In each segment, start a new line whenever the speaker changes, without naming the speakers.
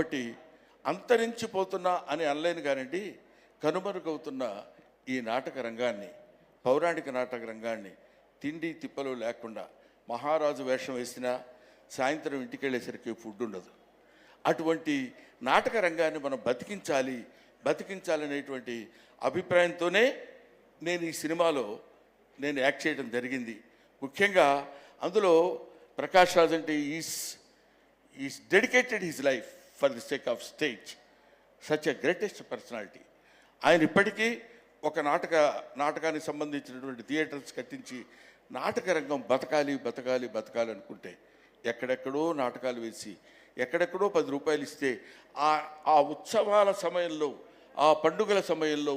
కాబట్టి అంతరించిపోతున్నా అని అనలేను కానండి, కనుమరుగవుతున్న ఈ నాటక రంగాన్ని, పౌరాణిక నాటక రంగాన్ని తిండి తిప్పలు లేకుండా మహారాజు వేషం వేసినా సాయంత్రం ఇంటికి వెళ్ళేసరికి ఫుడ్ ఉండదు. అటువంటి నాటక రంగాన్ని మనం బతికించాలనేటువంటి అభిప్రాయంతోనే నేను ఈ సినిమాలో యాక్ట్ చేయడం జరిగింది. ముఖ్యంగా అందులో ప్రకాష్ రాజ్ అంటే is dedicated his life for the sake of stage, such a greatest personality. ఆయన ఇప్పటికీ ఒక నాటకానికి సంబంధించినటువంటి థియేటర్స్ కట్టించి నాటక రంగం బతకాలి అనుకుంటే ఎక్కడెక్కడో నాటకాలు వేసి ఎక్కడెక్కడో 10 రూపాయలు ఇస్తే ఆ ఉత్సవాల సమయంలో, ఆ పండుగల సమయంలో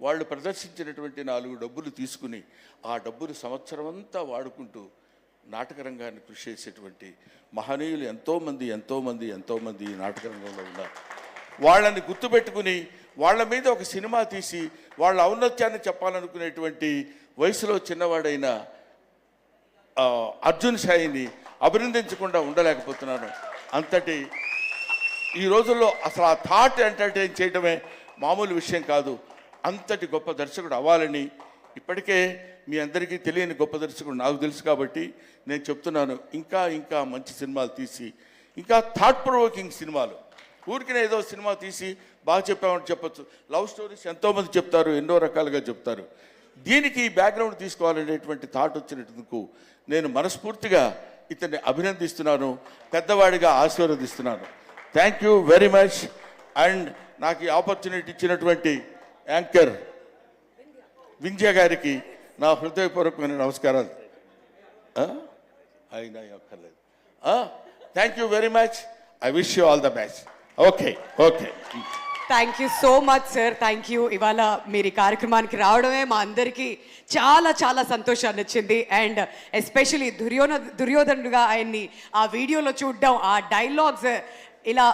వాళ్ళు ప్రదర్శించినటువంటి 4 డబ్బులు తీసుకుని ఆ డబ్బులు సంవత్సరం అంతా వాడుకుంటూ నాటక రంగాన్ని కృషి చేసేటువంటి మహనీయులు ఎంతోమంది ఈ నాటక రంగంలో ఉన్నారు. వాళ్ళని గుర్తుపెట్టుకుని వాళ్ళ మీద ఒక సినిమా తీసి వాళ్ళ ఔన్నత్యాన్ని చెప్పాలనుకునేటువంటి వయసులో చిన్నవాడైన అర్జున్ సాయిని అభినందించకుండా ఉండలేకపోతున్నాను. అంతటి ఈ రోజుల్లో అసలు ఆ థాట్ ఎంటర్టైన్ చేయడమే మామూలు విషయం కాదు. అంతటి గొప్ప దర్శకుడు అవ్వాలని, ఇప్పటికే మీ అందరికీ తెలియని గొప్ప దర్శకుడు నాకు తెలుసు కాబట్టి నేను చెప్తున్నాను, ఇంకా మంచి సినిమాలు తీసి, ఇంకా థాట్ ప్రొవోకింగ్ సినిమాలు, ఊరికినే ఏదో సినిమా తీసి బాగా చెప్పామని చెప్పచ్చు. లవ్ స్టోరీస్ ఎంతోమంది చెప్తారు, ఎన్నో రకాలుగా చెప్తారు. దీనికి బ్యాక్గ్రౌండ్ తీసుకోవాలనేటువంటి థాట్ వచ్చినందుకు నేను మనస్ఫూర్తిగా ఇతన్ని అభినందిస్తున్నాను, పెద్దవాడిగా ఆశీర్వదిస్తున్నాను. Thank you very much. And నాకు ఈ ఆపర్చునిటీ ఇచ్చినటువంటి యాంకర్ వింధ్య గారికి నా హృదయపూర్వకమైన నమస్కారాలు. అయినా అక్కర్లేదు. Thank you very much. I wish you all the best. Okay.
Thank you so much sir. Thank you. ఇవాళ మీరు ఈ కార్యక్రమానికి రావడమే మా అందరికీ చాలా సంతోషాన్ని ఇచ్చింది. అండ్ ఎస్పెషలీ దుర్యోధనుడుగా ఆయన్ని ఆ వీడియోలో చూడడం, ఆ డైలాగ్స్ ఇలా